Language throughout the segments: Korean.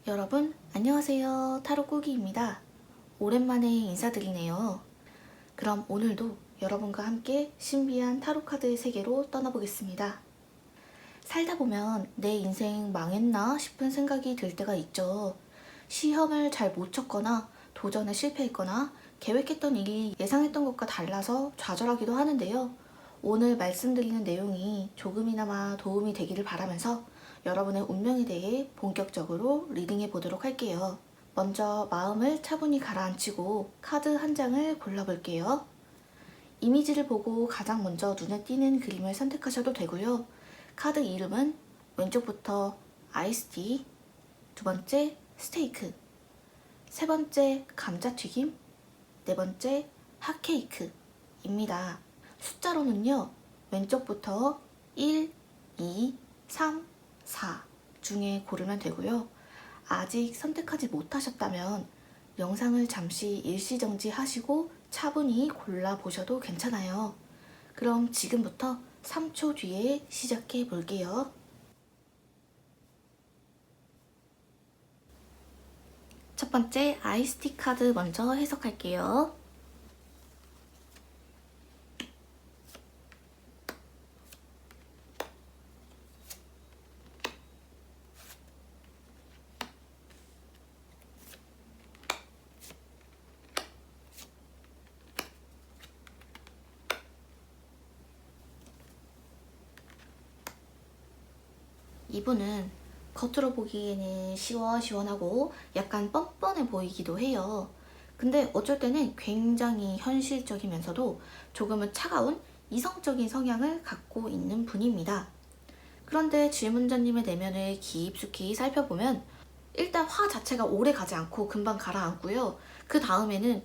여러분 안녕하세요. 타로 꾸기입니다. 오랜만에 인사드리네요. 그럼 오늘도 여러분과 함께 신비한 타로 카드의 세계로 떠나보겠습니다. 살다 보면 내 인생 망했나 싶은 생각이 들 때가 있죠. 시험을 잘 못 쳤거나 도전에 실패했거나 계획했던 일이 예상했던 것과 달라서 좌절하기도 하는데요. 오늘 말씀드리는 내용이 조금이나마 도움이 되기를 바라면서 여러분의 운명에 대해 본격적으로 리딩해 보도록 할게요. 먼저 마음을 차분히 가라앉히고 카드 한 장을 골라볼게요. 이미지를 보고 가장 먼저 눈에 띄는 그림을 선택하셔도 되고요. 카드 이름은 왼쪽부터 아이스티, 두 번째 스테이크, 세 번째 감자튀김, 네 번째 핫케이크입니다. 숫자로는요, 왼쪽부터 1, 2, 3, 4 중에 고르면 되고요. 아직 선택하지 못하셨다면 영상을 잠시 일시정지 하시고 차분히 골라보셔도 괜찮아요. 그럼 지금부터 3초 뒤에 시작해 볼게요. 첫 번째 아이스티 카드 먼저 해석할게요. 이분은 겉으로 보기에는 시원시원하고 약간 뻔뻔해 보이기도 해요. 근데 어쩔 때는 굉장히 현실적이면서도 조금은 차가운 이성적인 성향을 갖고 있는 분입니다. 그런데 질문자님의 내면을 깊숙이 살펴보면 일단 화 자체가 오래 가지 않고 금방 가라앉고요. 그 다음에는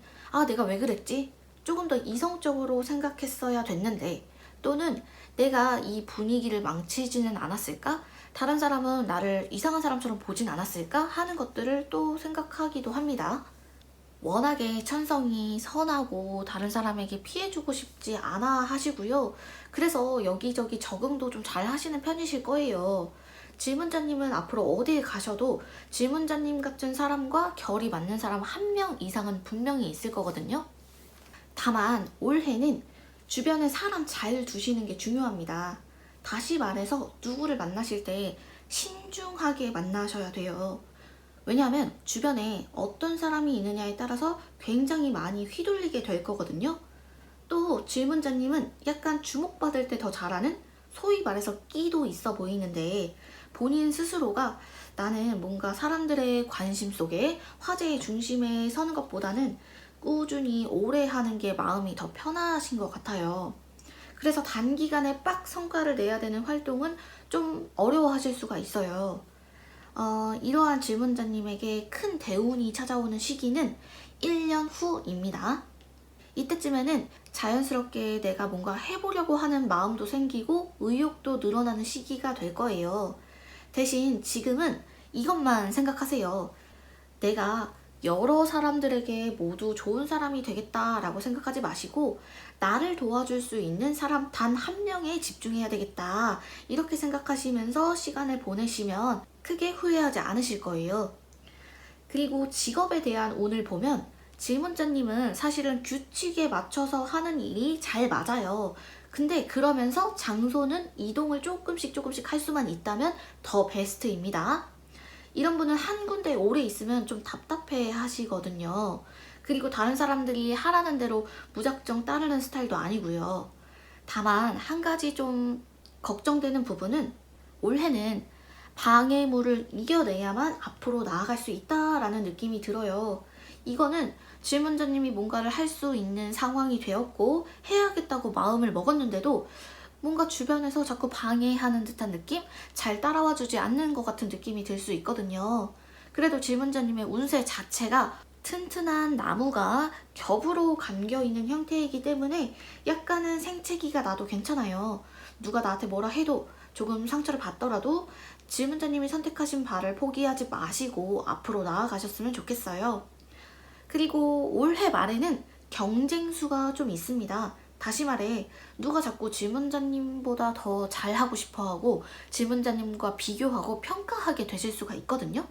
내가 왜 그랬지? 조금 더 이성적으로 생각했어야 됐는데, 또는 내가 이 분위기를 망치지는 않았을까? 다른 사람은 나를 이상한 사람처럼 보진 않았을까? 하는 것들을 또 생각하기도 합니다. 워낙에 천성이 선하고 다른 사람에게 피해주고 싶지 않아 하시고요. 그래서 여기저기 적응도 좀 잘 하시는 편이실 거예요. 질문자님은 앞으로 어디에 가셔도 질문자님 같은 사람과 결이 맞는 사람 한 명 이상은 분명히 있을 거거든요. 다만 올해는 주변에 사람 잘 두시는 게 중요합니다. 다시 말해서 누구를 만나실 때 신중하게 만나셔야 돼요. 왜냐하면 주변에 어떤 사람이 있느냐에 따라서 굉장히 많이 휘둘리게 될 거거든요. 또 질문자님은 약간 주목받을 때 더 잘하는, 소위 말해서 끼도 있어 보이는데, 본인 스스로가 나는 뭔가 사람들의 관심 속에 화제의 중심에 서는 것보다는 꾸준히 오래 하는 게 마음이 더 편하신 것 같아요. 그래서 단기간에 빡 성과를 내야 되는 활동은 좀 어려워하실 수가 있어요. 이러한 질문자님에게 큰 대운이 찾아오는 시기는 1년 후입니다. 이때쯤에는 자연스럽게 내가 뭔가 해보려고 하는 마음도 생기고 의욕도 늘어나는 시기가 될 거예요. 대신 지금은 이것만 생각하세요. 내가 여러 사람들에게 모두 좋은 사람이 되겠다라고 생각하지 마시고, 나를 도와줄 수 있는 사람 단 한 명에 집중해야 되겠다, 이렇게 생각하시면서 시간을 보내시면 크게 후회하지 않으실 거예요. 그리고 직업에 대한 운을 보면 질문자님은 사실은 규칙에 맞춰서 하는 일이 잘 맞아요. 근데 그러면서 장소는 이동을 조금씩 할 수만 있다면 더 베스트입니다. 이런 분은 한 군데에 오래 있으면 좀 답답해 하시거든요. 그리고 다른 사람들이 하라는 대로 무작정 따르는 스타일도 아니고요. 다만 한 가지 좀 걱정되는 부분은, 올해는 방해물을 이겨내야만 앞으로 나아갈 수 있다라는 느낌이 들어요. 이거는 질문자님이 뭔가를 할 수 있는 상황이 되었고 해야겠다고 마음을 먹었는데도 뭔가 주변에서 자꾸 방해하는 듯한 느낌? 잘 따라와 주지 않는 것 같은 느낌이 들 수 있거든요. 그래도 질문자님의 운세 자체가 튼튼한 나무가 겹으로 감겨있는 형태이기 때문에 약간은 생채기가 나도 괜찮아요. 누가 나한테 뭐라 해도 조금 상처를 받더라도 질문자님이 선택하신 바를 포기하지 마시고 앞으로 나아가셨으면 좋겠어요. 그리고 올해 말에는 경쟁수가 좀 있습니다. 다시 말해, 누가 자꾸 질문자님보다 더 잘하고 싶어하고 질문자님과 비교하고 평가하게 되실 수가 있거든요.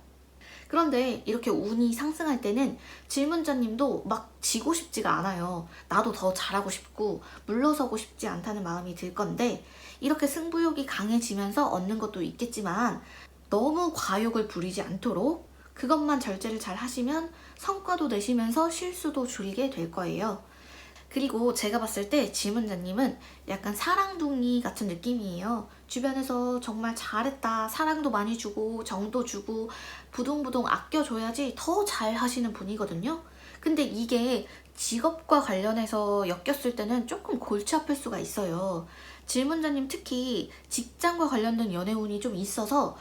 그런데 이렇게 운이 상승할 때는 질문자님도 막 지고 싶지가 않아요. 나도 더 잘하고 싶고 물러서고 싶지 않다는 마음이 들 건데, 이렇게 승부욕이 강해지면서 얻는 것도 있겠지만 너무 과욕을 부리지 않도록 그것만 절제를 잘 하시면 성과도 내시면서 실수도 줄이게 될 거예요. 그리고 제가 봤을 때 질문자님은 약간 사랑둥이 같은 느낌이에요. 주변에서 정말 잘했다, 사랑도 많이 주고 정도 주고 부둥부둥 아껴줘야지 더 잘 하시는 분이거든요. 근데 이게 직업과 관련해서 엮였을 때는 조금 골치 아플 수가 있어요. 질문자님 특히 직장과 관련된 연애운이 좀 있어서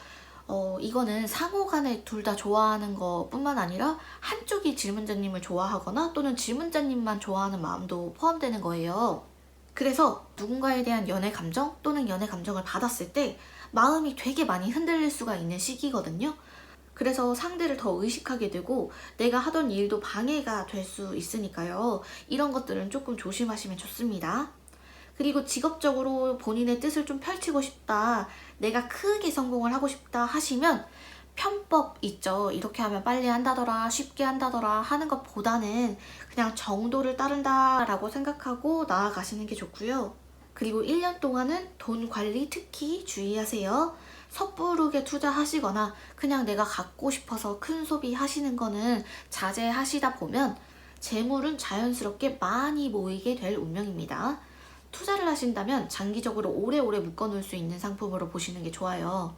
이거는 상호 간에 둘 다 좋아하는 것 뿐만 아니라 한쪽이 질문자님을 좋아하거나 또는 질문자님만 좋아하는 마음도 포함되는 거예요. 그래서 누군가에 대한 연애 감정 또는 연애 감정을 받았을 때 마음이 되게 많이 흔들릴 수가 있는 시기거든요. 그래서 상대를 더 의식하게 되고 내가 하던 일도 방해가 될 수 있으니까요. 이런 것들은 조금 조심하시면 좋습니다. 그리고 직업적으로 본인의 뜻을 좀 펼치고 싶다, 내가 크게 성공을 하고 싶다 하시면 편법 있죠. 이렇게 하면 빨리 한다더라, 쉽게 한다더라 하는 것보다는 그냥 정도를 따른다라고 생각하고 나아가시는 게 좋고요. 그리고 1년 동안은 돈 관리 특히 주의하세요. 섣부르게 투자하시거나 그냥 내가 갖고 싶어서 큰 소비하시는 거는 자제하시다 보면 재물은 자연스럽게 많이 모이게 될 운명입니다. 투자를 하신다면 장기적으로 오래오래 묶어놓을 수 있는 상품으로 보시는 게 좋아요.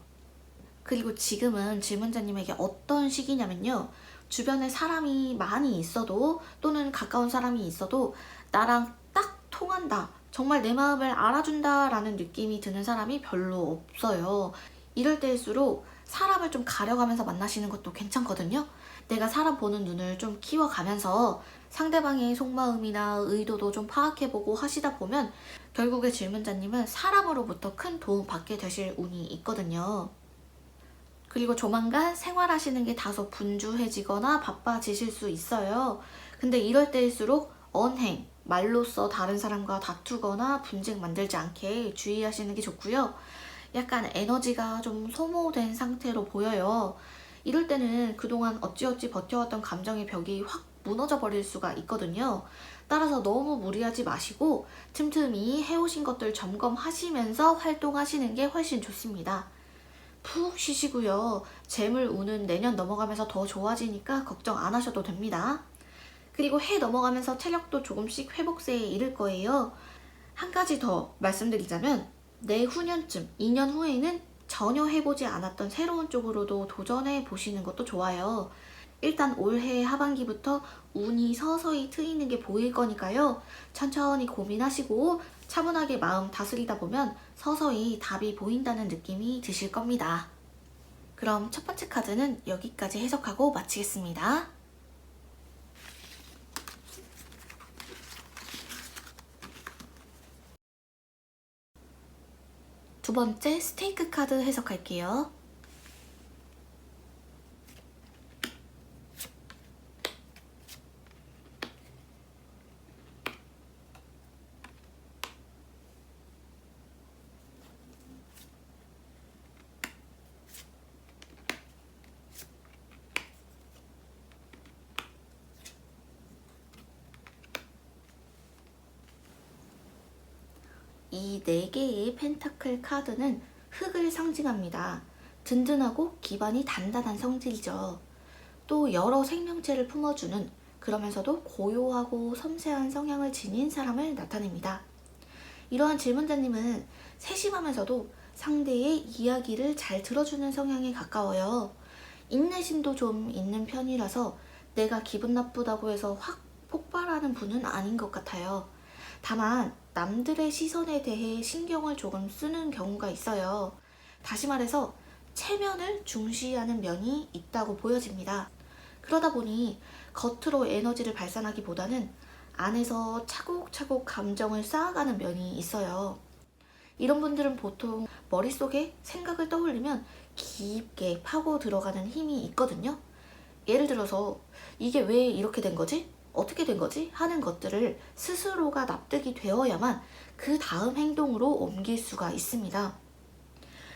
그리고 지금은 질문자님에게 어떤 시기냐면요. 주변에 사람이 많이 있어도 또는 가까운 사람이 있어도 나랑 딱 통한다, 정말 내 마음을 알아준다 라는 느낌이 드는 사람이 별로 없어요. 이럴 때일수록 사람을 좀 가려가면서 만나시는 것도 괜찮거든요. 내가 사람 보는 눈을 좀 키워가면서 상대방의 속마음이나 의도도 좀 파악해보고 하시다 보면 결국에 질문자님은 사람으로부터 큰 도움 받게 되실 운이 있거든요. 그리고 조만간 생활하시는 게 다소 분주해지거나 바빠지실 수 있어요. 근데 이럴 때일수록 언행, 말로써 다른 사람과 다투거나 분쟁 만들지 않게 주의하시는 게 좋고요. 약간 에너지가 좀 소모된 상태로 보여요. 이럴 때는 그동안 어찌어찌 버텨왔던 감정의 벽이 확 무너져 버릴 수가 있거든요. 따라서 너무 무리하지 마시고 틈틈이 해오신 것들 점검하시면서 활동하시는 게 훨씬 좋습니다. 푹 쉬시고요. 재물 운은 내년 넘어가면서 더 좋아지니까 걱정 안 하셔도 됩니다. 그리고 해 넘어가면서 체력도 조금씩 회복세에 이를 거예요. 한 가지 더 말씀드리자면 내후년쯤, 2년 후에는 전혀 해보지 않았던 새로운 쪽으로도 도전해 보시는 것도 좋아요. 일단 올해 하반기부터 운이 서서히 트이는 게 보일 거니까요. 천천히 고민하시고 차분하게 마음 다스리다 보면 서서히 답이 보인다는 느낌이 드실 겁니다. 그럼 첫 번째 카드는 여기까지 해석하고 마치겠습니다. 두 번째 스테이크 카드 해석할게요. 이 4개의 펜타클 카드는 흙을 상징합니다. 든든하고 기반이 단단한 성질이죠. 또 여러 생명체를 품어주는, 그러면서도 고요하고 섬세한 성향을 지닌 사람을 나타냅니다. 이러한 질문자님은 세심하면서도 상대의 이야기를 잘 들어주는 성향에 가까워요. 인내심도 좀 있는 편이라서 내가 기분 나쁘다고 해서 확 폭발하는 분은 아닌 것 같아요. 다만 남들의 시선에 대해 신경을 조금 쓰는 경우가 있어요. 다시 말해서 체면을 중시하는 면이 있다고 보여집니다. 그러다 보니 겉으로 에너지를 발산하기보다는 안에서 차곡차곡 감정을 쌓아가는 면이 있어요. 이런 분들은 보통 머릿속에 생각을 떠올리면 깊게 파고 들어가는 힘이 있거든요. 예를 들어서 이게 왜 이렇게 된 거지? 어떻게 된 거지? 하는 것들을 스스로가 납득이 되어야만 그 다음 행동으로 옮길 수가 있습니다.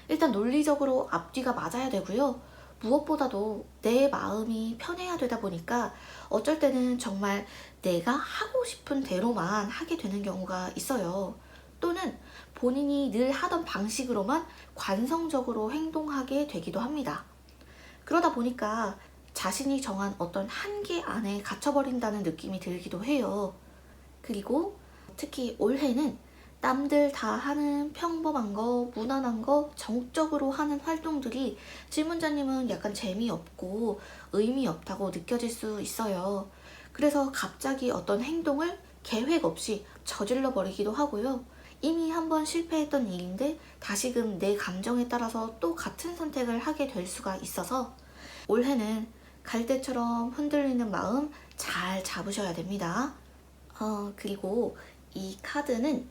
일단 논리적으로 앞뒤가 맞아야 되고요. 무엇보다도 내 마음이 편해야 되다 보니까 어쩔 때는 정말 내가 하고 싶은 대로만 하게 되는 경우가 있어요. 또는 본인이 늘 하던 방식으로만 관성적으로 행동하게 되기도 합니다. 그러다 보니까 자신이 정한 어떤 한계 안에 갇혀버린다는 느낌이 들기도 해요. 그리고 특히 올해는 남들 다 하는 평범한 거, 무난한 거, 정적으로 하는 활동들이 질문자님은 약간 재미없고 의미 없다고 느껴질 수 있어요. 그래서 갑자기 어떤 행동을 계획 없이 저질러 버리기도 하고요. 이미 한번 실패했던 일인데 다시금 내 감정에 따라서 또 같은 선택을 하게 될 수가 있어서 올해는 갈대처럼 흔들리는 마음 잘 잡으셔야 됩니다. 그리고 이 카드는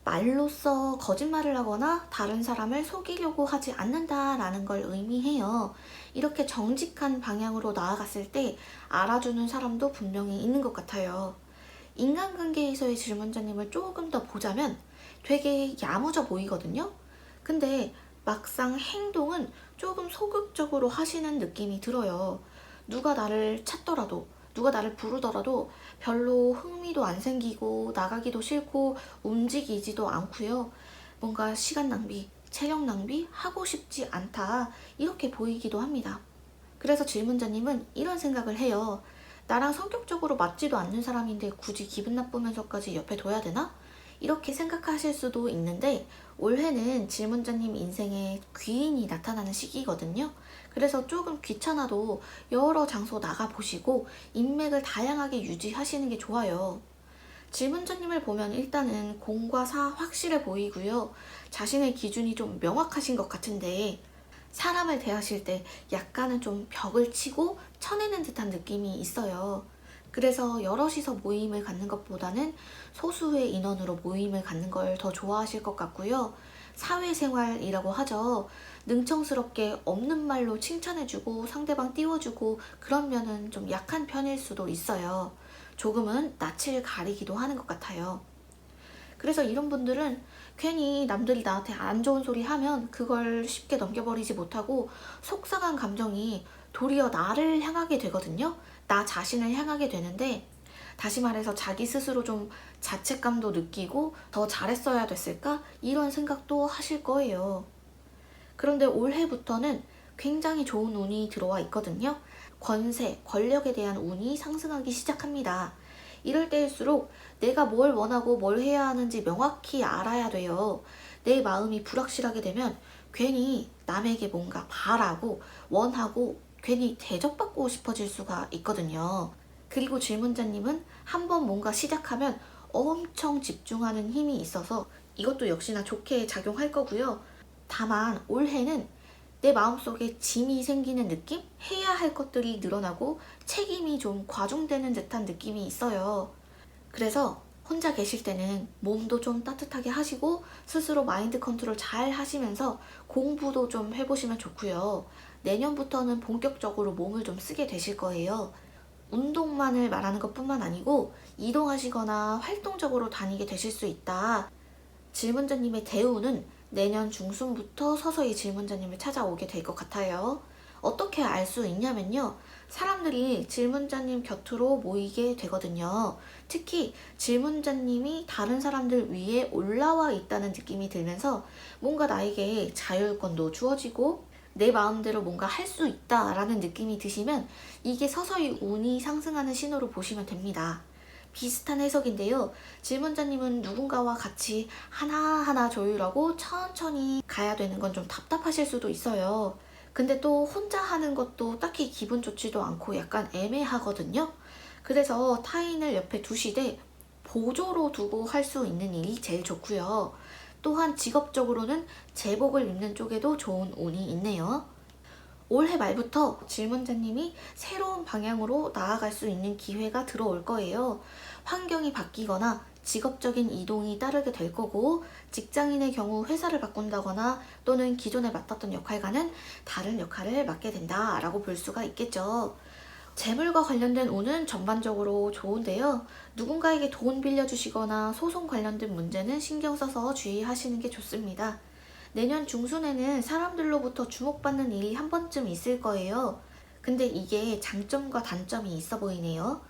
말로써 거짓말을 하거나 다른 사람을 속이려고 하지 않는다라는 걸 의미해요. 이렇게 정직한 방향으로 나아갔을 때 알아주는 사람도 분명히 있는 것 같아요. 인간관계에서의 질문자님을 조금 더 보자면 되게 야무져 보이거든요. 근데 막상 행동은 조금 소극적으로 하시는 느낌이 들어요. 누가 나를 찾더라도, 누가 나를 부르더라도 별로 흥미도 안 생기고 나가기도 싫고 움직이지도 않고요. 뭔가 시간 낭비, 체력 낭비, 하고 싶지 않다 이렇게 보이기도 합니다. 그래서 질문자님은 이런 생각을 해요. 나랑 성격적으로 맞지도 않는 사람인데 굳이 기분 나쁘면서까지 옆에 둬야 되나? 이렇게 생각하실 수도 있는데 올해는 질문자님 인생에 귀인이 나타나는 시기거든요. 그래서 조금 귀찮아도 여러 장소 나가보시고 인맥을 다양하게 유지하시는 게 좋아요. 질문자님을 보면 일단은 공과 사 확실해 보이고요. 자신의 기준이 좀 명확하신 것 같은데 사람을 대하실 때 약간은 좀 벽을 치고 쳐내는 듯한 느낌이 있어요. 그래서 여럿이서 모임을 갖는 것보다는 소수의 인원으로 모임을 갖는 걸 더 좋아하실 것 같고요. 사회생활이라고 하죠. 능청스럽게 없는 말로 칭찬해주고 상대방 띄워주고 그런 면은 좀 약한 편일 수도 있어요. 조금은 낯을 가리기도 하는 것 같아요. 그래서 이런 분들은 괜히 남들이 나한테 안 좋은 소리 하면 그걸 쉽게 넘겨버리지 못하고 속상한 감정이 도리어 나를 향하게 되거든요. 나 자신을 향하게 되는데 다시 말해서 자기 스스로 좀 자책감도 느끼고 더 잘했어야 됐을까? 이런 생각도 하실 거예요. 그런데 올해부터는 굉장히 좋은 운이 들어와 있거든요. 권세, 권력에 대한 운이 상승하기 시작합니다. 이럴 때일수록 내가 뭘 원하고 뭘 해야 하는지 명확히 알아야 돼요. 내 마음이 불확실하게 되면 괜히 남에게 뭔가 바라고 원하고 괜히 대접받고 싶어질 수가 있거든요. 그리고 질문자님은 한번 뭔가 시작하면 엄청 집중하는 힘이 있어서 이것도 역시나 좋게 작용할 거고요. 다만 올해는 내 마음속에 짐이 생기는 느낌? 해야 할 것들이 늘어나고 책임이 좀 과중되는 듯한 느낌이 있어요. 그래서 혼자 계실 때는 몸도 좀 따뜻하게 하시고 스스로 마인드 컨트롤 잘 하시면서 공부도 좀 해보시면 좋고요. 내년부터는 본격적으로 몸을 좀 쓰게 되실 거예요. 운동만을 말하는 것뿐만 아니고 이동하시거나 활동적으로 다니게 되실 수 있다. 질문자님의 대우는 내년 중순부터 서서히 질문자님을 찾아오게 될 것 같아요. 어떻게 알 수 있냐면요. 사람들이 질문자님 곁으로 모이게 되거든요. 특히 질문자님이 다른 사람들 위에 올라와 있다는 느낌이 들면서 뭔가 나에게 자율권도 주어지고 내 마음대로 뭔가 할 수 있다라는 느낌이 드시면 이게 서서히 운이 상승하는 신호로 보시면 됩니다. 비슷한 해석인데요. 질문자님은 누군가와 같이 하나하나 조율하고 천천히 가야 되는 건 좀 답답하실 수도 있어요. 근데 또 혼자 하는 것도 딱히 기분 좋지도 않고 약간 애매하거든요. 그래서 타인을 옆에 두시되 보조로 두고 할 수 있는 일이 제일 좋고요. 또한 직업적으로는 제복을 입는 쪽에도 좋은 운이 있네요. 올해 말부터 질문자님이 새로운 방향으로 나아갈 수 있는 기회가 들어올 거예요. 환경이 바뀌거나 직업적인 이동이 따르게 될 거고 직장인의 경우 회사를 바꾼다거나 또는 기존에 맡았던 역할과는 다른 역할을 맡게 된다라고 볼 수가 있겠죠. 재물과 관련된 운은 전반적으로 좋은데요. 누군가에게 돈 빌려주시거나 소송 관련된 문제는 신경 써서 주의하시는 게 좋습니다. 내년 중순에는 사람들로부터 주목받는 일이 한 번쯤 있을 거예요. 근데 이게 장점과 단점이 있어 보이네요.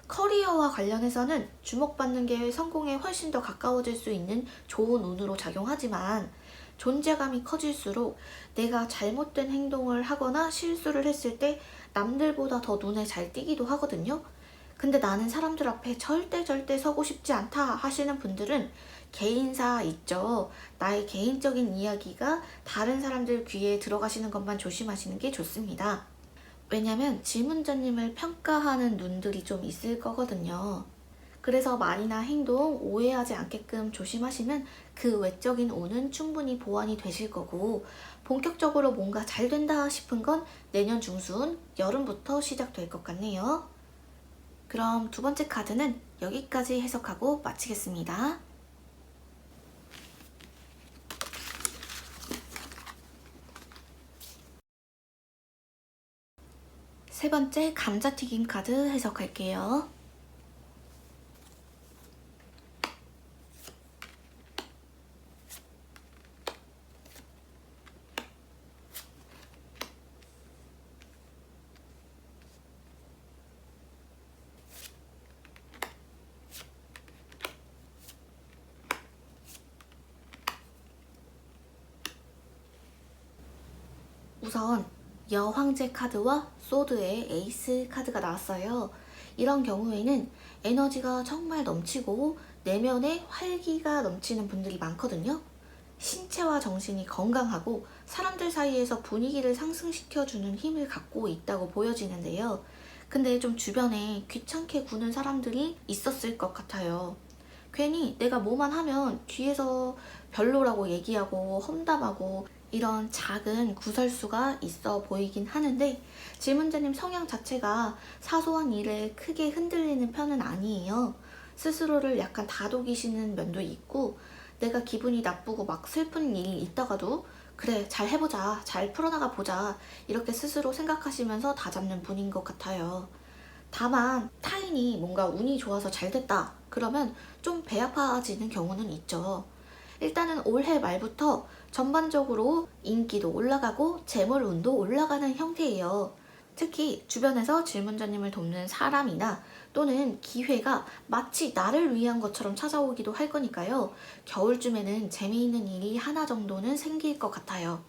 커리어와 관련해서는 주목받는 게 성공에 훨씬 더 가까워질 수 있는 좋은 운으로 작용하지만 존재감이 커질수록 내가 잘못된 행동을 하거나 실수를 했을 때 남들보다 더 눈에 잘 띄기도 하거든요. 근데 나는 사람들 앞에 절대 서고 싶지 않다 하시는 분들은 개인사 있죠. 나의 개인적인 이야기가 다른 사람들 귀에 들어가시는 것만 조심하시는 게 좋습니다. 왜냐면 질문자님을 평가하는 눈들이 좀 있을 거거든요. 그래서 말이나 행동 오해하지 않게끔 조심하시면 그 외적인 운은 충분히 보완이 되실 거고, 본격적으로 뭔가 잘 된다 싶은 건 내년 중순 여름부터 시작될 것 같네요. 그럼 두 번째 카드는 여기까지 해석하고 마치겠습니다. 세 번째 감자튀김 카드 해석할게요. 우선 여황제 카드와 소드의 에이스 카드가 나왔어요. 이런 경우에는 에너지가 정말 넘치고 내면에 활기가 넘치는 분들이 많거든요. 신체와 정신이 건강하고 사람들 사이에서 분위기를 상승시켜주는 힘을 갖고 있다고 보여지는데요. 근데 좀 주변에 귀찮게 구는 사람들이 있었을 것 같아요. 괜히 내가 뭐만 하면 뒤에서 별로라고 얘기하고 험담하고 이런 작은 구설수가 있어 보이긴 하는데, 질문자님 성향 자체가 사소한 일에 크게 흔들리는 편은 아니에요. 스스로를 약간 다독이시는 면도 있고, 내가 기분이 나쁘고 막 슬픈 일이 있다가도 그래 잘 해보자, 잘 풀어나가 보자, 이렇게 스스로 생각하시면서 다잡는 분인 것 같아요. 다만 타인이 뭔가 운이 좋아서 잘 됐다 그러면 좀 배 아파지는 경우는 있죠. 일단은 올해 말부터 전반적으로 인기도 올라가고 재물 운도 올라가는 형태예요. 특히 주변에서 질문자님을 돕는 사람이나 또는 기회가 마치 나를 위한 것처럼 찾아오기도 할 거니까요. 겨울쯤에는 재미있는 일이 하나 정도는 생길 것 같아요.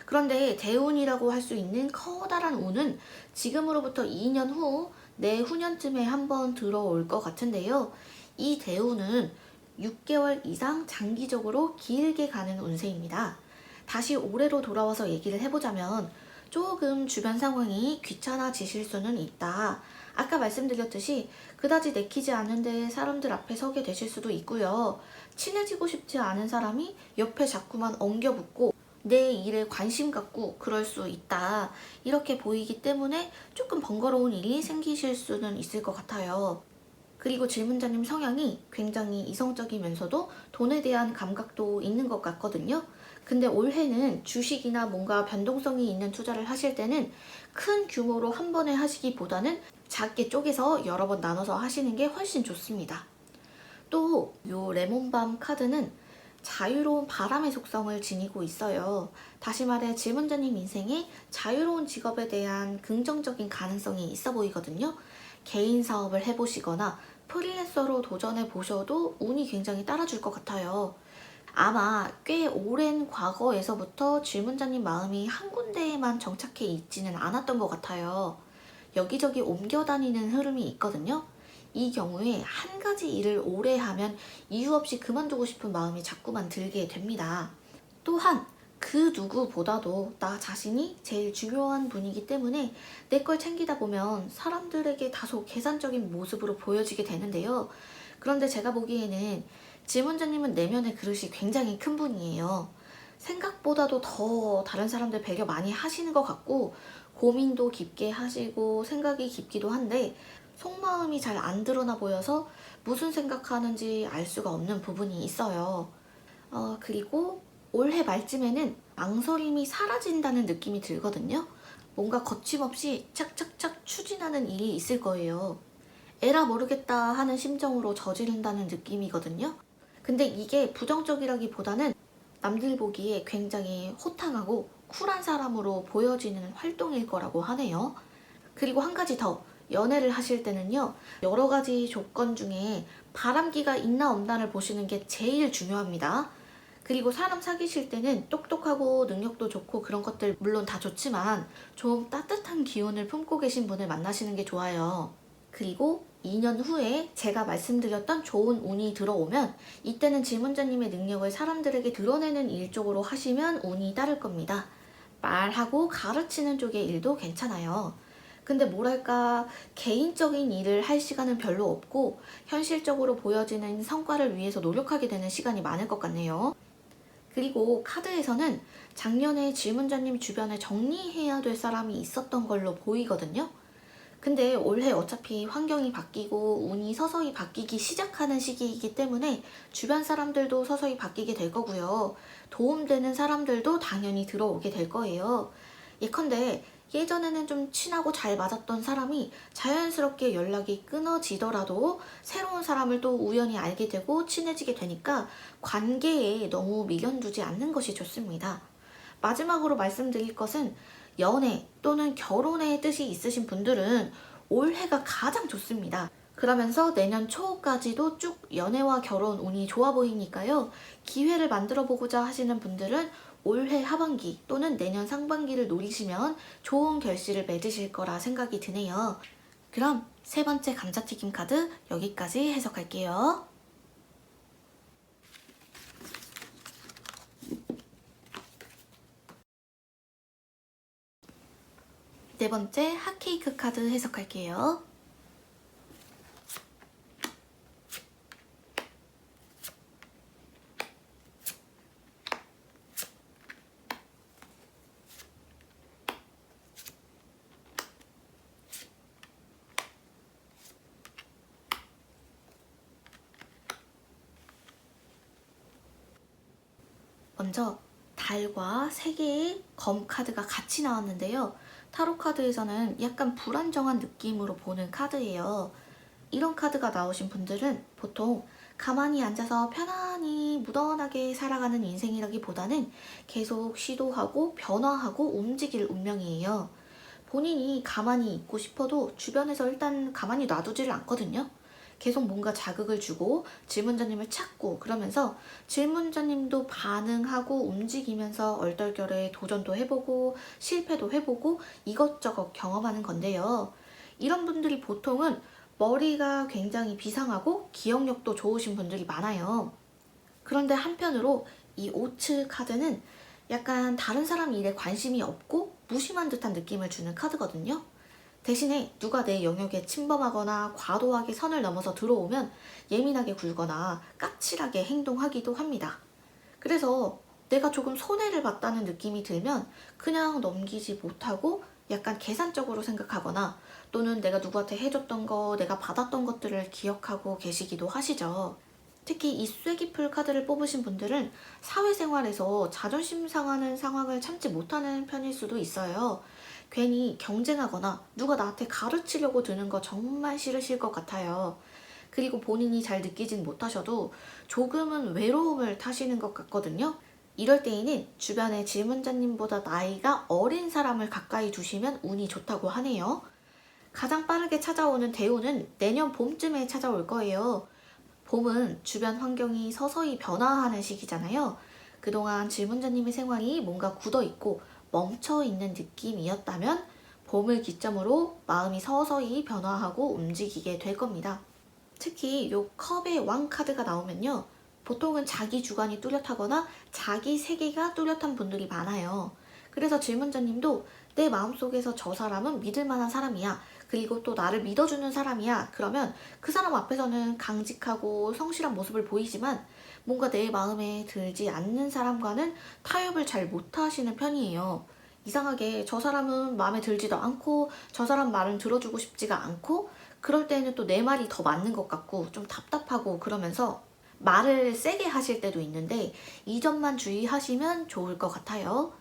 그런데 대운이라고 할 수 있는 커다란 운은 지금으로부터 2년 후 내후년쯤에 한번 들어올 것 같은데요. 이 대운은 6개월 이상 장기적으로 길게 가는 운세입니다. 다시 올해로 돌아와서 얘기를 해보자면 조금 주변 상황이 귀찮아지실 수는 있다. 아까 말씀드렸듯이 그다지 내키지 않은데 사람들 앞에 서게 되실 수도 있고요. 친해지고 싶지 않은 사람이 옆에 자꾸만 엉겨붙고 내 일에 관심 갖고 그럴 수 있다. 이렇게 보이기 때문에 조금 번거로운 일이 생기실 수는 있을 것 같아요. 그리고 질문자님 성향이 굉장히 이성적이면서도 돈에 대한 감각도 있는 것 같거든요. 근데 올해는 주식이나 뭔가 변동성이 있는 투자를 하실 때는 큰 규모로 한 번에 하시기보다는 작게 쪼개서 여러 번 나눠서 하시는 게 훨씬 좋습니다. 또 요 레몬밤 카드는 자유로운 바람의 속성을 지니고 있어요. 다시 말해 질문자님 인생에 자유로운 직업에 대한 긍정적인 가능성이 있어 보이거든요. 개인 사업을 해보시거나 프리랜서로 도전해 보셔도 운이 굉장히 따라줄 것 같아요. 아마 꽤 오랜 과거에서부터 질문자님 마음이 한 군데에만 정착해 있지는 않았던 것 같아요. 여기저기 옮겨 다니는 흐름이 있거든요. 이 경우에 한 가지 일을 오래 하면 이유 없이 그만두고 싶은 마음이 자꾸만 들게 됩니다. 또한 그 누구보다도 나 자신이 제일 중요한 분이기 때문에 내 걸 챙기다 보면 사람들에게 다소 계산적인 모습으로 보여지게 되는데요. 그런데 제가 보기에는 질문자님은 내면의 그릇이 굉장히 큰 분이에요. 생각보다도 더 다른 사람들 배려 많이 하시는 것 같고 고민도 깊게 하시고 생각이 깊기도 한데 속마음이 잘 안 드러나 보여서 무슨 생각하는지 알 수가 없는 부분이 있어요. 그리고 올해 말쯤에는 망설임이 사라진다는 느낌이 들거든요. 뭔가 거침없이 착착착 추진하는 일이 있을 거예요. 에라 모르겠다 하는 심정으로 저지른다는 느낌이거든요. 근데 이게 부정적이라기보다는 남들 보기에 굉장히 호탕하고 쿨한 사람으로 보여지는 활동일 거라고 하네요. 그리고 한 가지 더, 연애를 하실 때는요, 여러 가지 조건 중에 바람기가 있나 없나를 보시는 게 제일 중요합니다. 그리고 사람 사귀실 때는 똑똑하고 능력도 좋고 그런 것들 물론 다 좋지만 좀 따뜻한 기운을 품고 계신 분을 만나시는 게 좋아요. 그리고 2년 후에 제가 말씀드렸던 좋은 운이 들어오면 이때는 질문자님의 능력을 사람들에게 드러내는 일 쪽으로 하시면 운이 따를 겁니다. 말하고 가르치는 쪽의 일도 괜찮아요. 근데 뭐랄까, 개인적인 일을 할 시간은 별로 없고 현실적으로 보여지는 성과를 위해서 노력하게 되는 시간이 많을 것 같네요. 그리고 카드에서는 작년에 질문자님 주변에 정리해야 될 사람이 있었던 걸로 보이거든요. 근데 올해 어차피 환경이 바뀌고 운이 서서히 바뀌기 시작하는 시기이기 때문에 주변 사람들도 서서히 바뀌게 될 거고요. 도움되는 사람들도 당연히 들어오게 될 거예요. 예컨대 예전에는 좀 친하고 잘 맞았던 사람이 자연스럽게 연락이 끊어지더라도 새로운 사람을 또 우연히 알게 되고 친해지게 되니까 관계에 너무 미련 두지 않는 것이 좋습니다. 마지막으로 말씀드릴 것은 연애 또는 결혼의 뜻이 있으신 분들은 올해가 가장 좋습니다. 그러면서 내년 초까지도 쭉 연애와 결혼 운이 좋아 보이니까요. 기회를 만들어 보고자 하시는 분들은 올해 하반기 또는 내년 상반기를 노리시면 좋은 결실을 맺으실 거라 생각이 드네요. 그럼 세 번째 감자튀김 카드 여기까지 해석할게요. 네 번째 핫케이크 카드 해석할게요. 먼저 달과 3개의 검 카드가 같이 나왔는데요. 타로 카드에서는 약간 불안정한 느낌으로 보는 카드예요. 이런 카드가 나오신 분들은 보통 가만히 앉아서 편안히 무던하게 살아가는 인생이라기보다는 계속 시도하고 변화하고 움직일 운명이에요. 본인이 가만히 있고 싶어도 주변에서 일단 가만히 놔두지를 않거든요. 계속 뭔가 자극을 주고 질문자님을 찾고 그러면서 질문자님도 반응하고 움직이면서 얼떨결에 도전도 해보고 실패도 해보고 이것저것 경험하는 건데요. 이런 분들이 보통은 머리가 굉장히 비상하고 기억력도 좋으신 분들이 많아요. 그런데 한편으로 이 오츠 카드는 약간 다른 사람 일에 관심이 없고 무심한 듯한 느낌을 주는 카드거든요. 대신에 누가 내 영역에 침범하거나 과도하게 선을 넘어서 들어오면 예민하게 굴거나 까칠하게 행동하기도 합니다. 그래서 내가 조금 손해를 봤다는 느낌이 들면 그냥 넘기지 못하고 약간 계산적으로 생각하거나 또는 내가 누구한테 해줬던 거, 내가 받았던 것들을 기억하고 계시기도 하시죠. 특히 이 쐐기풀 카드를 뽑으신 분들은 사회생활에서 자존심 상하는 상황을 참지 못하는 편일 수도 있어요. 괜히 경쟁하거나 누가 나한테 가르치려고 드는 거 정말 싫으실 것 같아요. 그리고 본인이 잘 느끼진 못하셔도 조금은 외로움을 타시는 것 같거든요. 이럴 때에는 주변의 질문자님보다 나이가 어린 사람을 가까이 두시면 운이 좋다고 하네요. 가장 빠르게 찾아오는 대운은 내년 봄쯤에 찾아올 거예요. 봄은 주변 환경이 서서히 변화하는 시기잖아요. 그동안 질문자님의 생활이 뭔가 굳어있고 멈춰있는 느낌이었다면 봄을 기점으로 마음이 서서히 변화하고 움직이게 될 겁니다. 특히 요 컵의 왕 카드가 나오면요. 보통은 자기 주관이 뚜렷하거나 자기 세계가 뚜렷한 분들이 많아요. 그래서 질문자님도 내 마음속에서 저 사람은 믿을 만한 사람이야. 그리고 또 나를 믿어주는 사람이야. 그러면 그 사람 앞에서는 강직하고 성실한 모습을 보이지만 뭔가 내 마음에 들지 않는 사람과는 타협을 잘 못하시는 편이에요. 이상하게 저 사람은 마음에 들지도 않고 저 사람 말은 들어주고 싶지가 않고 그럴 때는 또 내 말이 더 맞는 것 같고 좀 답답하고 그러면서 말을 세게 하실 때도 있는데 이 점만 주의하시면 좋을 것 같아요.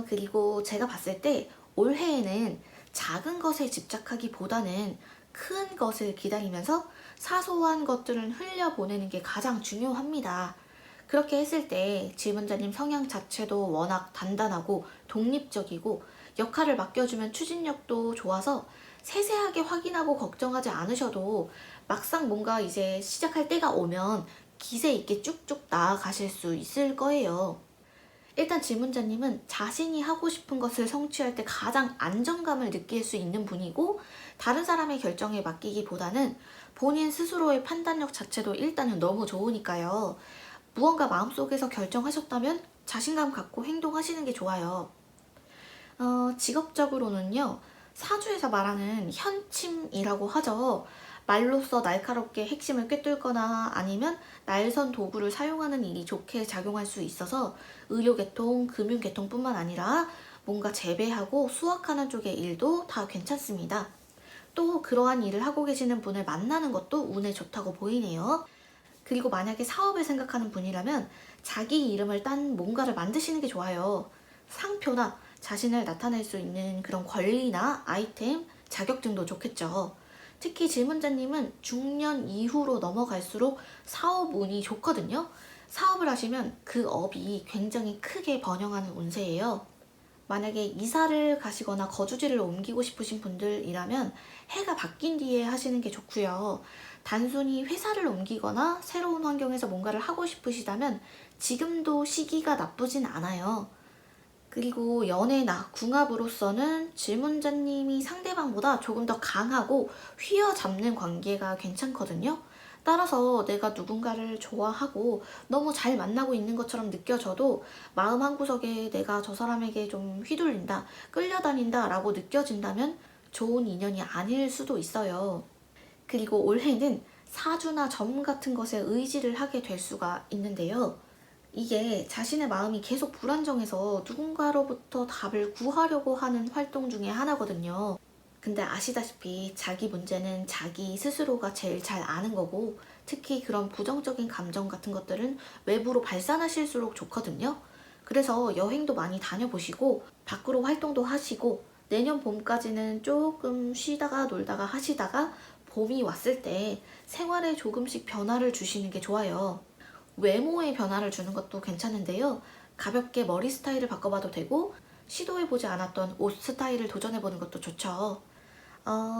그리고 제가 봤을 때 올해에는 작은 것에 집착하기보다는 큰 것을 기다리면서 사소한 것들을 흘려보내는 게 가장 중요합니다. 그렇게 했을 때 질문자님 성향 자체도 워낙 단단하고 독립적이고 역할을 맡겨주면 추진력도 좋아서 세세하게 확인하고 걱정하지 않으셔도 막상 뭔가 이제 시작할 때가 오면 기세 있게 쭉쭉 나아가실 수 있을 거예요. 일단 질문자님은 자신이 하고 싶은 것을 성취할 때 가장 안정감을 느낄 수 있는 분이고, 다른 사람의 결정에 맡기기보다는 본인 스스로의 판단력 자체도 일단은 너무 좋으니까요. 무언가 마음속에서 결정하셨다면 자신감 갖고 행동하시는 게 좋아요. 직업적으로는요, 사주에서 말하는 현침이라고 하죠. 말로써 날카롭게 핵심을 꿰뚫거나 아니면 날선 도구를 사용하는 일이 좋게 작용할 수 있어서 의료계통, 금융계통뿐만 아니라 뭔가 재배하고 수확하는 쪽의 일도 다 괜찮습니다. 또 그러한 일을 하고 계시는 분을 만나는 것도 운에 좋다고 보이네요. 그리고 만약에 사업을 생각하는 분이라면 자기 이름을 딴 뭔가를 만드시는 게 좋아요. 상표나 자신을 나타낼 수 있는 그런 권리나 아이템, 자격증도 좋겠죠. 특히 질문자님은 중년 이후로 넘어갈수록 사업 운이 좋거든요. 사업을 하시면 그 업이 굉장히 크게 번영하는 운세예요. 만약에 이사를 가시거나 거주지를 옮기고 싶으신 분들이라면 해가 바뀐 뒤에 하시는 게 좋고요. 단순히 회사를 옮기거나 새로운 환경에서 뭔가를 하고 싶으시다면 지금도 시기가 나쁘진 않아요. 그리고 연애나 궁합으로서는 질문자님이 상대방보다 조금 더 강하고 휘어잡는 관계가 괜찮거든요. 따라서 내가 누군가를 좋아하고 너무 잘 만나고 있는 것처럼 느껴져도 마음 한구석에 내가 저 사람에게 좀 휘둘린다, 끌려다닌다 라고 느껴진다면 좋은 인연이 아닐 수도 있어요. 그리고 올해는 사주나 점 같은 것에 의지를 하게 될 수가 있는데요. 이게 자신의 마음이 계속 불안정해서 누군가로부터 답을 구하려고 하는 활동 중에 하나거든요. 근데 아시다시피 자기 문제는 자기 스스로가 제일 잘 아는 거고, 특히 그런 부정적인 감정 같은 것들은 외부로 발산하실수록 좋거든요. 그래서 여행도 많이 다녀보시고 밖으로 활동도 하시고 내년 봄까지는 조금 쉬다가 놀다가 하시다가 봄이 왔을 때 생활에 조금씩 변화를 주시는 게 좋아요. 외모에 변화를 주는 것도 괜찮은데요. 가볍게 머리 스타일을 바꿔봐도 되고 시도해보지 않았던 옷 스타일을 도전해보는 것도 좋죠.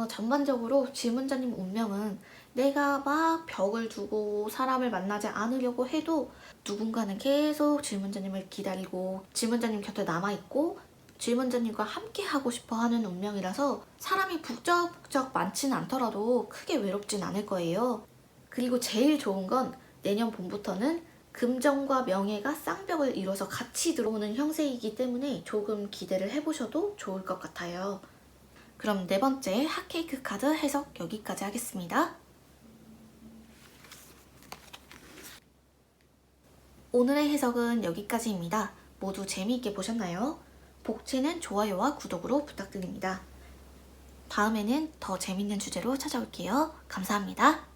전반적으로 질문자님 운명은 내가 막 벽을 두고 사람을 만나지 않으려고 해도 누군가는 계속 질문자님을 기다리고 질문자님 곁에 남아있고 질문자님과 함께 하고 싶어 하는 운명이라서 사람이 북적북적 많지는 않더라도 크게 외롭진 않을 거예요. 그리고 제일 좋은 건 내년 봄부터는 금전과 명예가 쌍벽을 이뤄서 같이 들어오는 형세이기 때문에 조금 기대를 해보셔도 좋을 것 같아요. 그럼 네 번째 핫케이크 카드 해석 여기까지 하겠습니다. 오늘의 해석은 여기까지입니다. 모두 재미있게 보셨나요? 복채는 좋아요와 구독으로 부탁드립니다. 다음에는 더 재밌는 주제로 찾아올게요. 감사합니다.